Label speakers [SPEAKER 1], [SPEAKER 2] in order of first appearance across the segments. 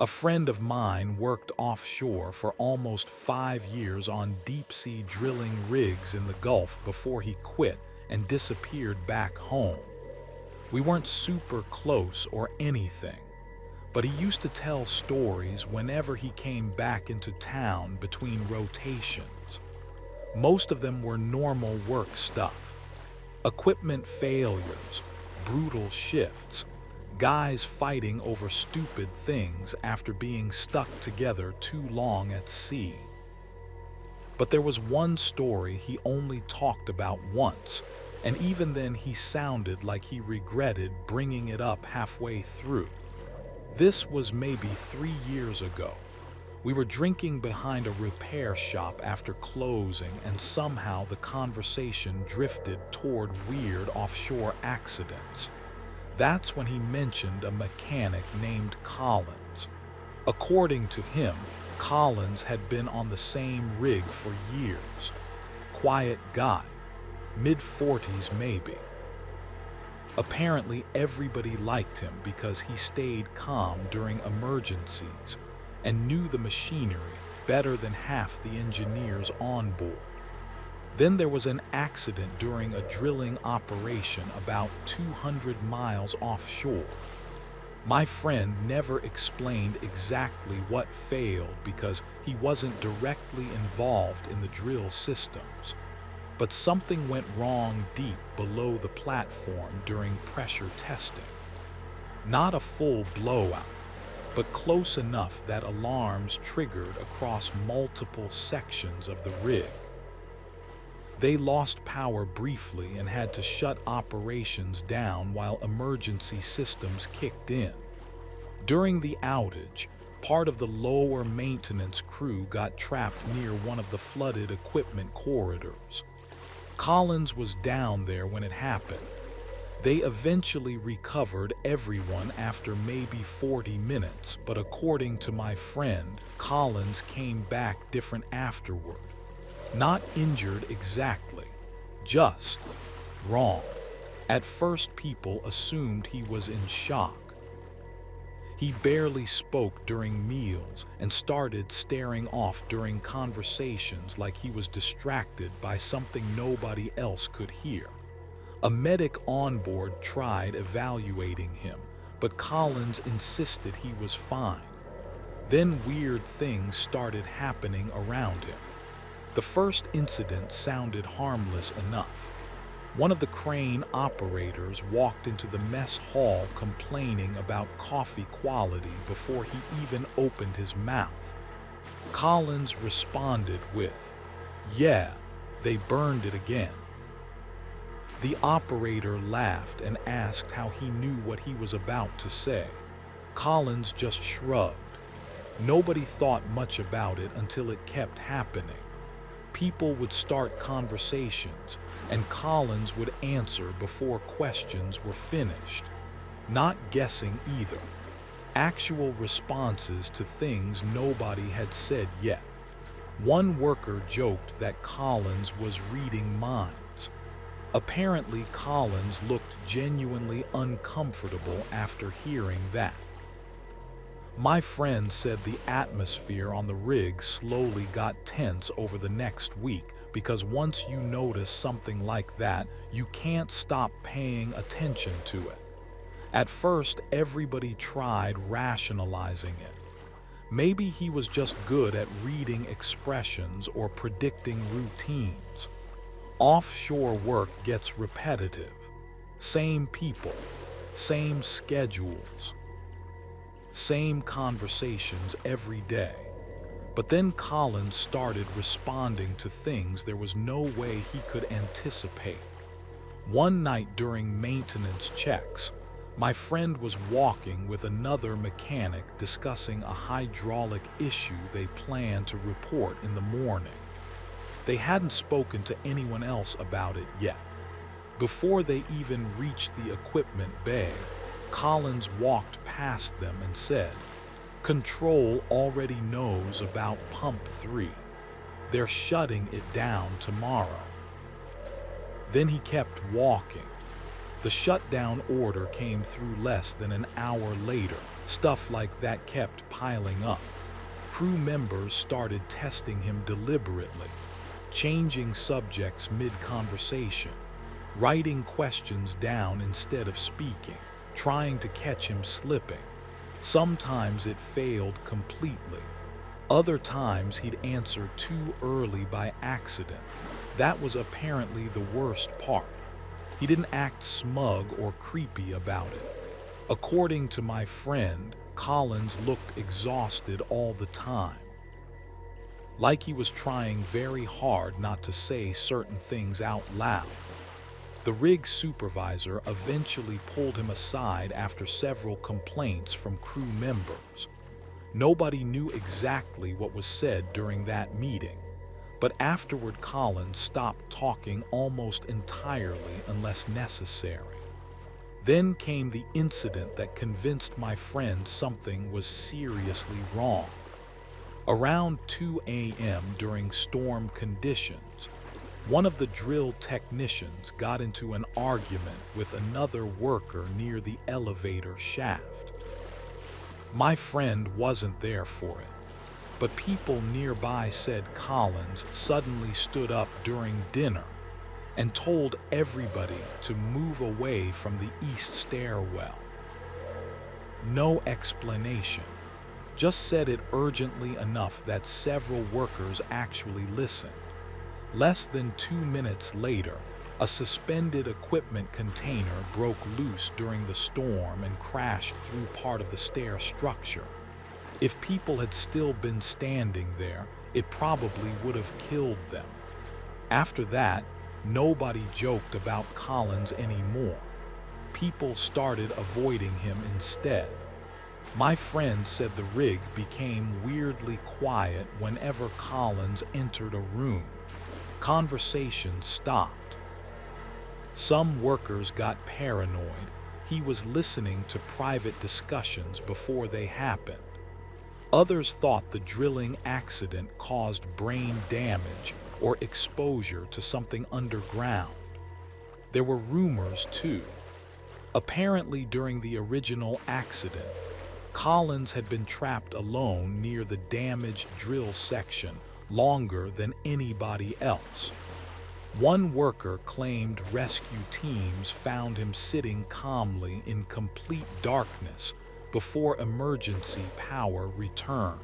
[SPEAKER 1] A friend of mine worked offshore for almost 5 years on deep-sea drilling rigs in the Gulf before he quit and disappeared back home. We weren't super close or anything, but he used to tell stories whenever he came back into town between rotations. Most of them were normal work stuff. Equipment failures, brutal shifts, guys fighting over stupid things after being stuck together too long at sea. But there was one story he only talked about once, and even then he sounded like he regretted bringing it up halfway through. This was maybe 3 years ago. We were drinking behind a repair shop after closing, and somehow the conversation drifted toward weird offshore accidents. That's when he mentioned a mechanic named Collins. According to him, Collins had been on the same rig for years. Quiet guy, mid-40s maybe. Apparently everybody liked him because he stayed calm during emergencies and knew the machinery better than half the engineers on board. Then there was an accident during a drilling operation about 200 miles offshore. My friend never explained exactly what failed because he wasn't directly involved in the drill systems. But something went wrong deep below the platform during pressure testing. Not a full blowout, but close enough that alarms triggered across multiple sections of the rig. They lost power briefly and had to shut operations down while emergency systems kicked in. During the outage, part of the lower maintenance crew got trapped near one of the flooded equipment corridors. Collins was down there when it happened. They eventually recovered everyone after maybe 40 minutes, but according to my friend, Collins came back different afterward. Not injured exactly, just wrong. At first, people assumed he was in shock. He barely spoke during meals and started staring off during conversations like he was distracted by something nobody else could hear. A medic on board tried evaluating him, but Collins insisted he was fine. Then weird things started happening around him. The first incident sounded harmless enough. One of the crane operators walked into the mess hall complaining about coffee quality before he even opened his mouth. Collins responded with, "Yeah, they burned it again." The operator laughed and asked how he knew what he was about to say. Collins just shrugged. Nobody thought much about it until it kept happening. People would start conversations, and Collins would answer before questions were finished. Not guessing either. Actual responses to things nobody had said yet. One worker joked that Collins was reading minds. Apparently, Collins looked genuinely uncomfortable after hearing that. My friend said the atmosphere on the rig slowly got tense over the next week because once you notice something like that, you can't stop paying attention to it. At first, everybody tried rationalizing it. Maybe he was just good at reading expressions or predicting routines. Offshore work gets repetitive. Same people, same schedules, same conversations every day. But then Collins started responding to things there was no way he could anticipate. One night during maintenance checks, my friend was walking with another mechanic discussing a hydraulic issue they planned to report in the morning. They hadn't spoken to anyone else about it yet. Before they even reached the equipment bay, Collins walked past them and said, "Control already knows about pump 3. They're shutting it down tomorrow." Then he kept walking. The shutdown order came through less than an hour later, Stuff like that kept piling up. Crew members started testing him deliberately, changing subjects mid-conversation, writing questions down instead of speaking, trying to catch him slipping. Sometimes it failed completely. Other times he'd answer too early by accident. That was apparently the worst part. He didn't act smug or creepy about it. According to my friend, Collins looked exhausted all the time, like he was trying very hard not to say certain things out loud. The rig supervisor eventually pulled him aside after several complaints from crew members. Nobody knew exactly what was said during that meeting, but afterward Collins stopped talking almost entirely unless necessary. Then came the incident that convinced my friend something was seriously wrong. Around 2 a.m. during storm conditions, one of the drill technicians got into an argument with another worker near the elevator shaft. My friend wasn't there for it, but people nearby said Collins suddenly stood up during dinner and told everybody to move away from the east stairwell. No explanation, just said it urgently enough that several workers actually listened. Less than 2 minutes later, a suspended equipment container broke loose during the storm and crashed through part of the stair structure. If people had still been standing there, it probably would have killed them. After that, nobody joked about Collins anymore. People started avoiding him instead. My friend said the rig became weirdly quiet whenever Collins entered a room. Conversation stopped. Some workers got paranoid. He was listening to private discussions before they happened. Others thought the drilling accident caused brain damage or exposure to something underground. There were rumors too. Apparently during the original accident, Collins had been trapped alone near the damaged drill section longer than anybody else. One worker claimed rescue teams found him sitting calmly in complete darkness before emergency power returned.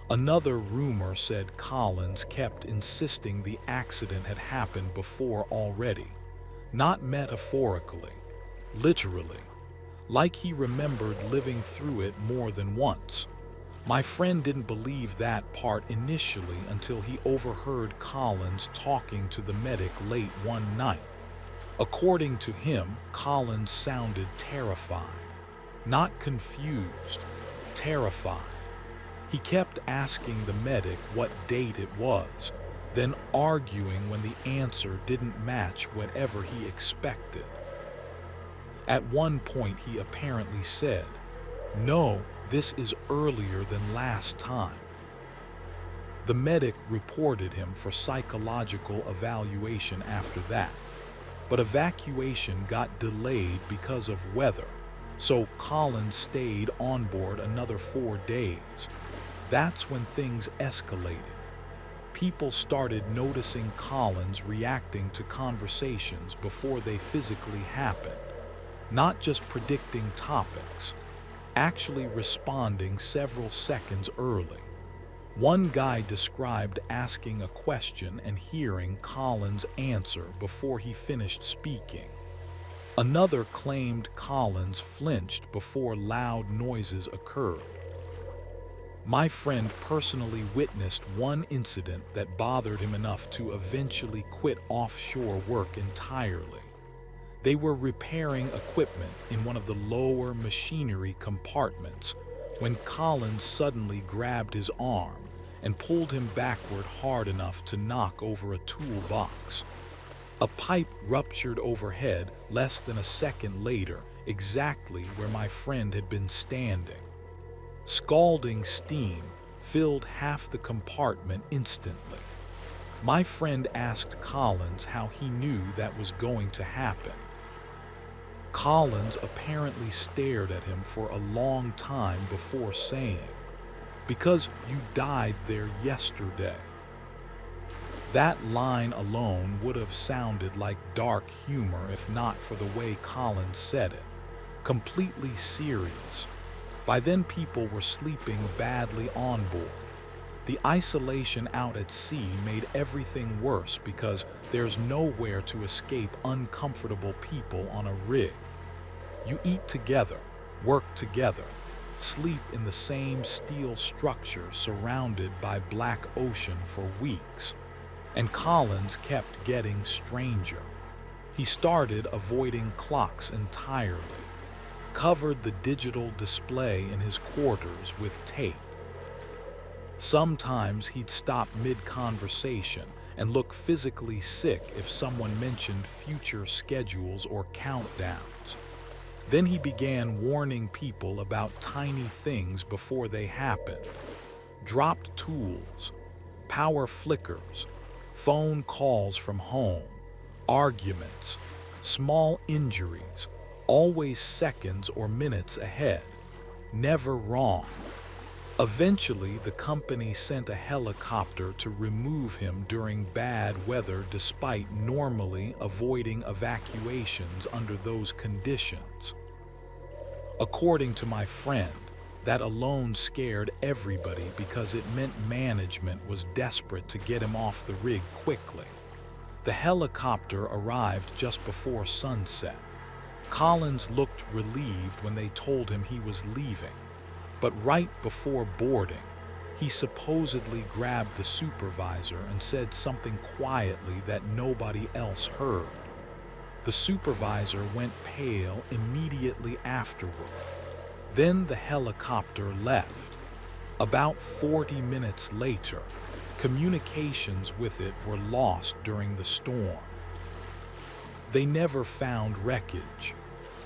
[SPEAKER 1] Another rumor said Collins kept insisting the accident had happened before already, not metaphorically, literally, like he remembered living through it more than once. My friend didn't believe that part initially until he overheard Collins talking to the medic late one night. According to him, Collins sounded terrified, not confused, terrified. He kept asking the medic what date it was, then arguing when the answer didn't match whatever he expected. At one point he apparently said, "No, this is earlier than last time." The medic reported him for psychological evaluation after that, but evacuation got delayed because of weather, so Collins stayed on board another 4 days. That's when things escalated. People started noticing Collins reacting to conversations before they physically happened, not just predicting topics, actually responding several seconds early. One guy described asking a question and hearing Collins' answer before he finished speaking. Another claimed Collins flinched before loud noises occurred. My friend personally witnessed one incident that bothered him enough to eventually quit offshore work entirely. They were repairing equipment in one of the lower machinery compartments when Collins suddenly grabbed his arm and pulled him backward hard enough to knock over a toolbox. A pipe ruptured overhead less than a second later, exactly where my friend had been standing. Scalding steam filled half the compartment instantly. My friend asked Collins how he knew that was going to happen. Collins apparently stared at him for a long time before saying, "Because you died there yesterday." That line alone would have sounded like dark humor if not for the way Collins said it, completely serious. By then people were sleeping badly on board. The isolation out at sea made everything worse because there's nowhere to escape uncomfortable people on a rig. You eat together, work together, sleep in the same steel structure surrounded by black ocean for weeks. And Collins kept getting stranger. He started avoiding clocks entirely, covered the digital display in his quarters with tape. Sometimes he'd stop mid-conversation and look physically sick if someone mentioned future schedules or countdowns. Then he began warning people about tiny things before they happened. Dropped tools, power flickers, phone calls from home, arguments, small injuries, always seconds or minutes ahead, never wrong. Eventually, the company sent a helicopter to remove him during bad weather despite normally avoiding evacuations under those conditions. According to my friend, that alone scared everybody because it meant management was desperate to get him off the rig quickly. The helicopter arrived just before sunset. Collins looked relieved when they told him he was leaving. But right before boarding, he supposedly grabbed the supervisor and said something quietly that nobody else heard. The supervisor went pale immediately afterward. Then the helicopter left. About 40 minutes later, communications with it were lost during the storm. They never found wreckage.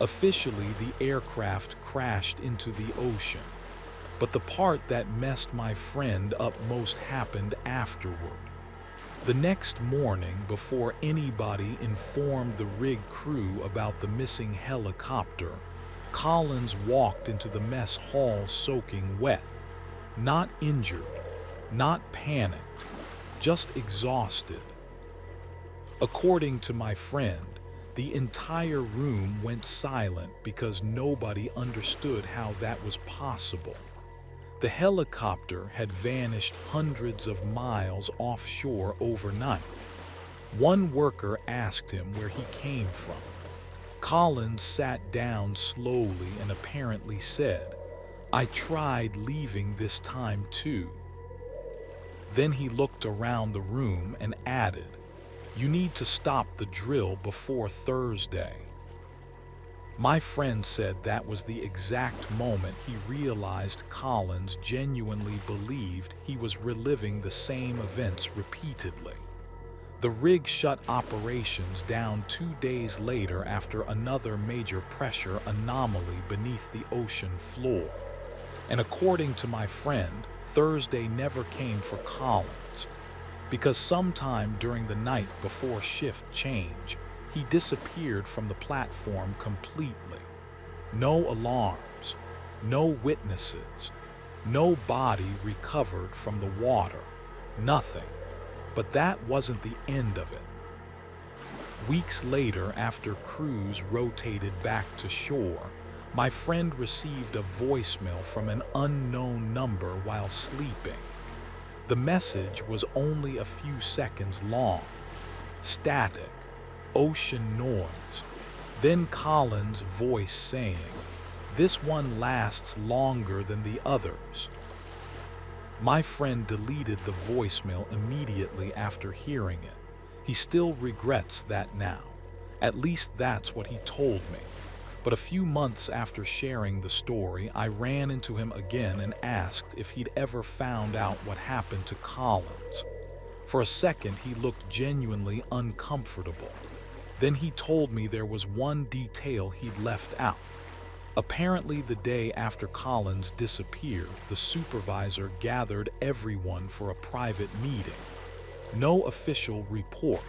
[SPEAKER 1] Officially, the aircraft crashed into the ocean. But the part that messed my friend up most happened afterward. The next morning, before anybody informed the rig crew about the missing helicopter, Collins walked into the mess hall soaking wet. Not injured, not panicked, just exhausted. According to my friend, the entire room went silent because nobody understood how that was possible. The helicopter had vanished hundreds of miles offshore overnight. One worker asked him where he came from. Collins sat down slowly and apparently said, "I tried leaving this time too." Then he looked around the room and added, "You need to stop the drill before Thursday." My friend said that was the exact moment he realized Collins genuinely believed he was reliving the same events repeatedly. The rig shut operations down 2 days later after another major pressure anomaly beneath the ocean floor. And according to my friend, Thursday never came for Collins, because sometime during the night before shift change, he disappeared from the platform completely. No alarms, no witnesses, no body recovered from the water, nothing. But that wasn't the end of it. Weeks later, after crews rotated back to shore, my friend received a voicemail from an unknown number while sleeping. The message was only a few seconds long. Static, ocean noise. Then Collins' voice saying, "This one lasts longer than the others." My friend deleted the voicemail immediately after hearing it. He still regrets that now. At least that's what he told me. But a few months after sharing the story, I ran into him again and asked if he'd ever found out what happened to Collins. For a second, he looked genuinely uncomfortable. Then he told me there was one detail he'd left out. Apparently, the day after Collins disappeared, the supervisor gathered everyone for a private meeting. No official report,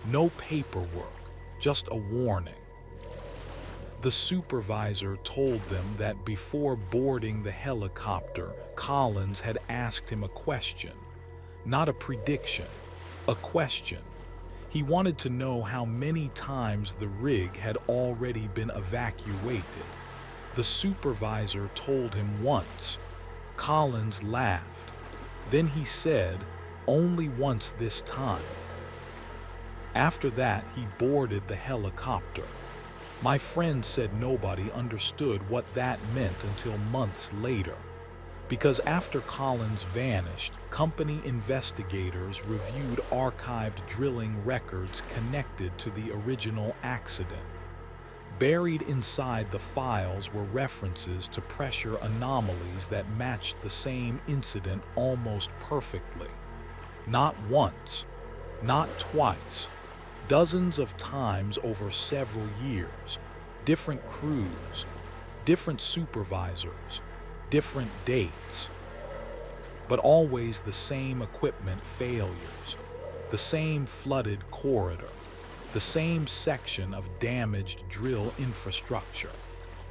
[SPEAKER 1] no paperwork, just a warning. The supervisor told them that before boarding the helicopter, Collins had asked him a question. Not a prediction, a question. He wanted to know how many times the rig had already been evacuated. The supervisor told him once. Collins laughed. Then he said, "Only once this time." After that, he boarded the helicopter. My friend said nobody understood what that meant until months later. Because after Collins vanished, company investigators reviewed archived drilling records connected to the original accident. Buried inside the files were references to pressure anomalies that matched the same incident almost perfectly. Not once, not twice, dozens of times over several years, different crews, different supervisors, different dates, but always the same equipment failures, the same flooded corridor, the same section of damaged drill infrastructure,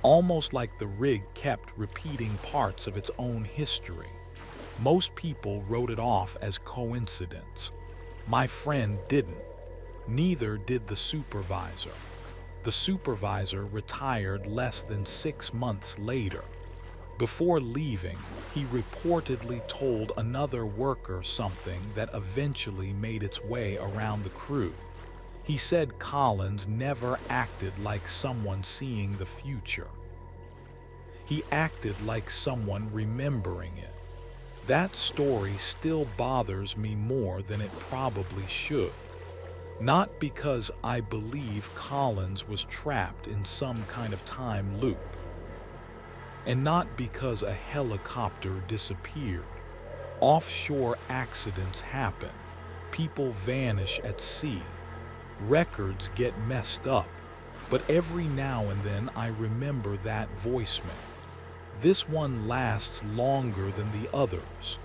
[SPEAKER 1] almost like the rig kept repeating parts of its own history. Most people wrote it off as coincidence. My friend didn't. Neither did the supervisor. The supervisor retired less than 6 months later. Before leaving, he reportedly told another worker something that eventually made its way around the crew. He said Collins never acted like someone seeing the future. He acted like someone remembering it. That story still bothers me more than it probably should. Not because I believe Collins was trapped in some kind of time loop. And not because a helicopter disappeared. Offshore accidents happen. People vanish at sea. Records get messed up. But every now and then I remember that voicemail. This one lasts longer than the others.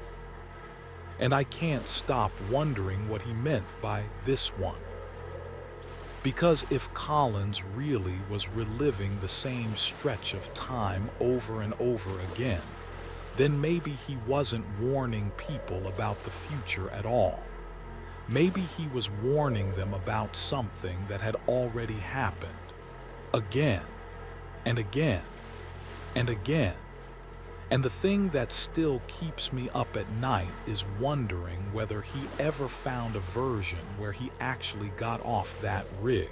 [SPEAKER 1] And I can't stop wondering what he meant by this one. Because if Collins really was reliving the same stretch of time over and over again, then maybe he wasn't warning people about the future at all. Maybe he was warning them about something that had already happened. Again, and again, and again. And the thing that still keeps me up at night is wondering whether he ever found a version where he actually got off that rig.